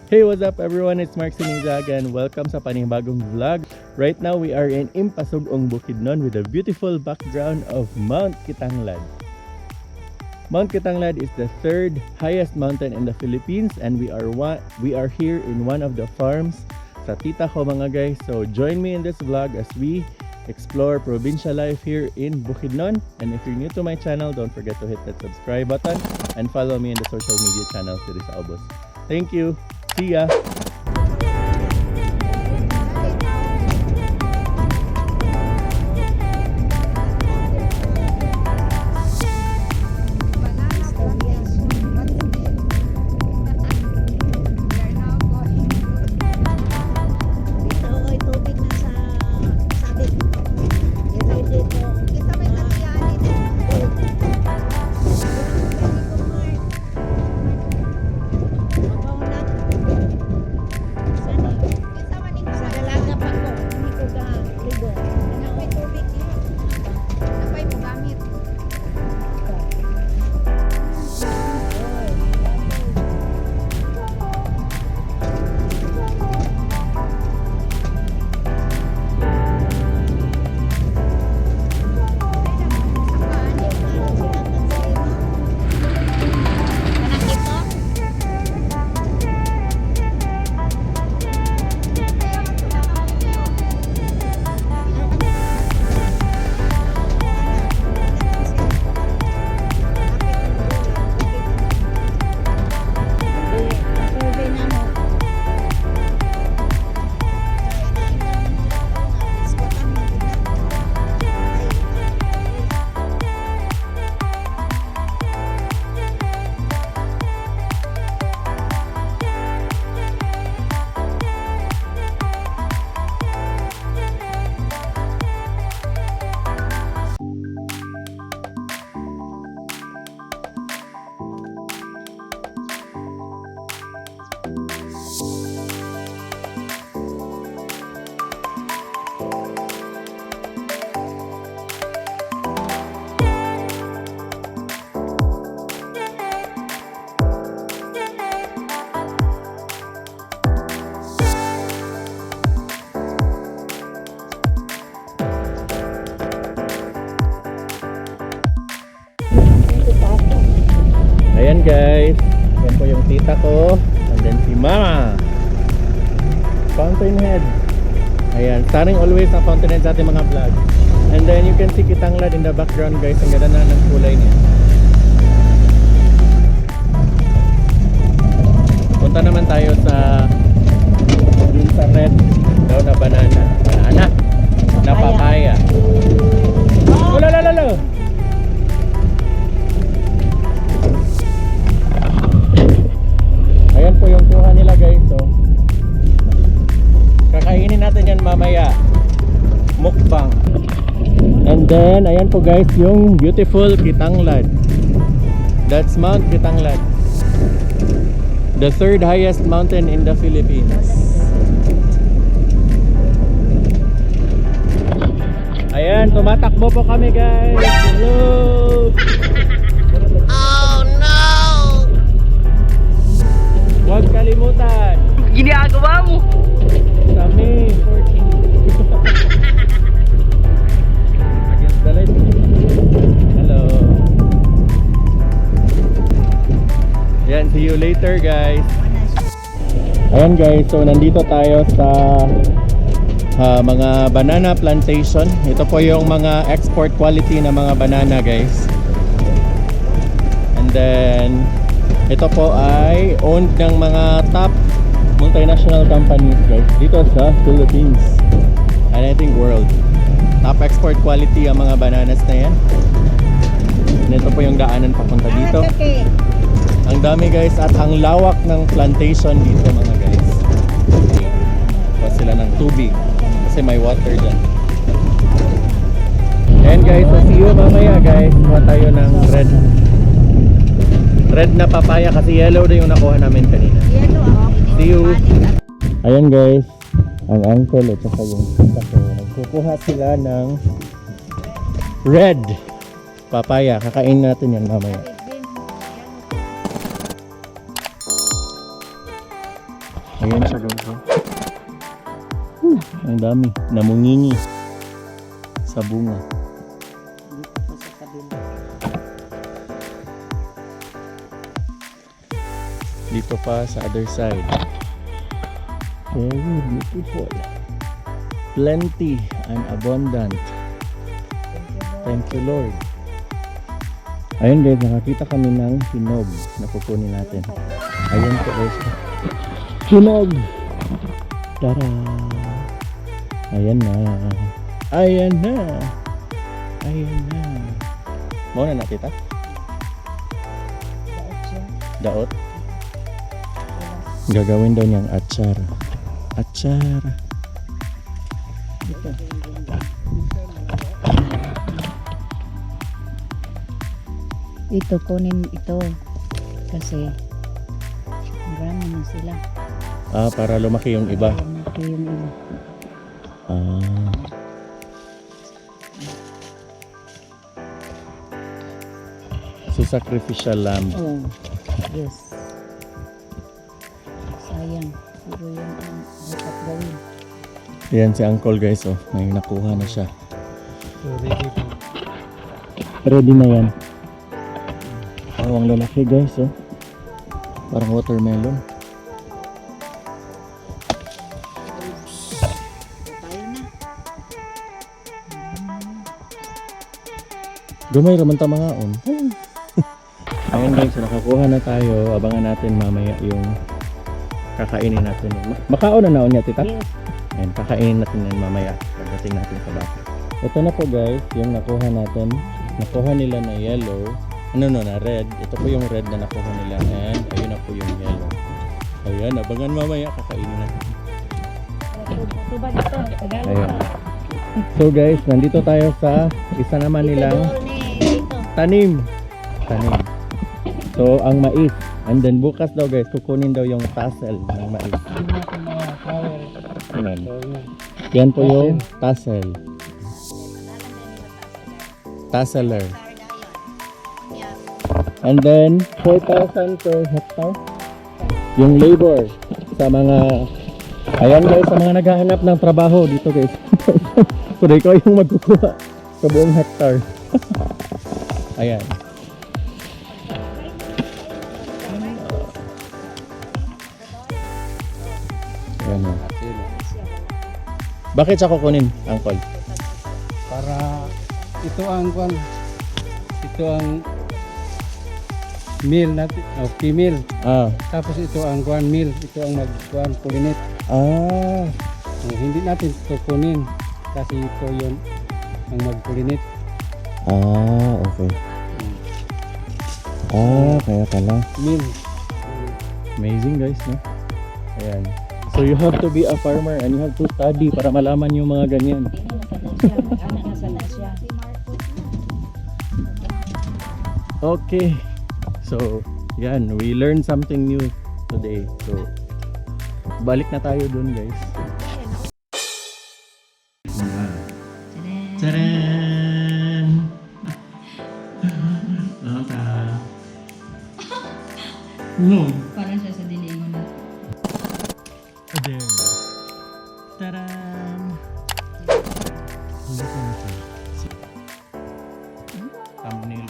Hey, what's up everyone? It's Mark Sinizaga and welcome sa panibagong vlog. Right now, we are in Impasugong Bukidnon with a beautiful background of Mount Kitanglad. Mount Kitanglad is the third highest mountain in the Philippines and we are here in one of the farms sa tita ko mga guys. So join me in this vlog as we explore provincial life here in Bukidnon. And if you're new to my channel, don't forget to hit that subscribe button and follow me in the social media channels dito sa Obos. Thank you. See ya. Ayan guys, yan po yung tita ko and then si mama. Fountainhead. Ayan, starring always ang Fountainhead sa ating mga vlog. And then you can see Kitanglad in the background guys. Ang ganda na ng kulay niya. Punta naman tayo sa dun sa red daw na banana. Na papaya. Oh, lalalala. Ayan po yung kuha nila guys, so kakainin natin yan mamaya, mukbang. And then ayan po guys yung beautiful Kitanglad. That's Mount Kitanglad, the third highest mountain in the Philippines. Ayan, tumatakbo po kami guys. Hello. Huwag kalimutan. Ginagawa mo. Sa May 14. Against the light. Hello. Yan, see you later guys. Ayan guys, so nandito tayo sa mga banana plantation. Ito po yung mga export quality na mga banana guys. And then ito po ay owned ng mga top multinational companies guys dito sa Philippines and I think world. Top export quality ang mga bananas na yan. And ito po yung daanan papunta dito. Ang dami guys at ang lawak ng plantation dito mga guys. Kuha sila ng tubig kasi may water dyan. And guys, so see you mamaya guys. Kuha tayo ng red na papaya kasi yellow na yung nakuha namin kanina. See you. Ayan guys, ang uncle at saka yung tita ko nagkukuha sila ng red papaya. Kakain natin yan mamaya. Ayan siya guys. Oh. Ang dami. Namungingi sa bunga. Dito pa sa kabila. Dito pa sa other side. Very beautiful. Plenty and abundant. Thank you Lord. Ayun guys, nakakita kami ng hinog na kukunin natin. Ayun po guys. Hinog! Tara! Ayan na. Ayan na. Ayan na. Mauna na tita? Daot siya. Daot? Gagawin daw niyang atsar. Atsar. Ito. Ito, kunin ito. Kasi marami na sila. Ah, para lumaki yung iba. Ito yung iba. Ah. So sacrificial lamb. Oh, yes. Sayang. Pero yun ang dapat gawin. Yan si Uncle guys, oh. May nakuha na siya. So ready to. Ready na yan. Oh, ang lalaki guys, oh. Parang watermelon. Tayo na. Gamay raman ta mga on. Ayun guys, so nakakuha na tayo. Abangan natin mamaya yung kakainin natin. Makaon na naon niya, tita? Yes. Ayan, kakainin natin yan mamaya. Pagdating natin sa bahay. Ito na po guys, yung nakuha natin. Nakuha nila na yellow. Na red. Ito po yung red na nakuha nila. And ayun na po yung yellow. Ayan, abangan mamaya. Kakainin natin. Tuba dito. Tagalog Ayun. pa. So guys, nandito tayo sa isa naman nilang Dito. tanim. So, ang mais. And then bukas daw guys, kukunin daw yung tassel ng mais. Ayan. Yan po yung tassel. Tasseler. And then, 4,000 per hectare. Yung labor sa mga, ayan guys, sa mga naghahanap ng trabaho dito guys. So, ikaw yung magkukuha sa buong hectare. Ayan. Ayan o. Bakit siya kukunin, Uncle? Para ito ang male natin, female. Ah. Tapos ito ang male, ito ang pollinate. Ah. Hindi natin ito kunin kasi ito yun ang mag-pollinate. Ah, okay. Ah, kaya pala. Male. Amazing guys, no? Ayan. So you have to be a farmer and you have to study para malaman yung mga ganyan. Okay. So, yan. We learned something new today. So, balik na tayo dun guys. Tadaan! No. Parang siya sa dilingon na. There. Tadaan! Look at it. Thumbnail.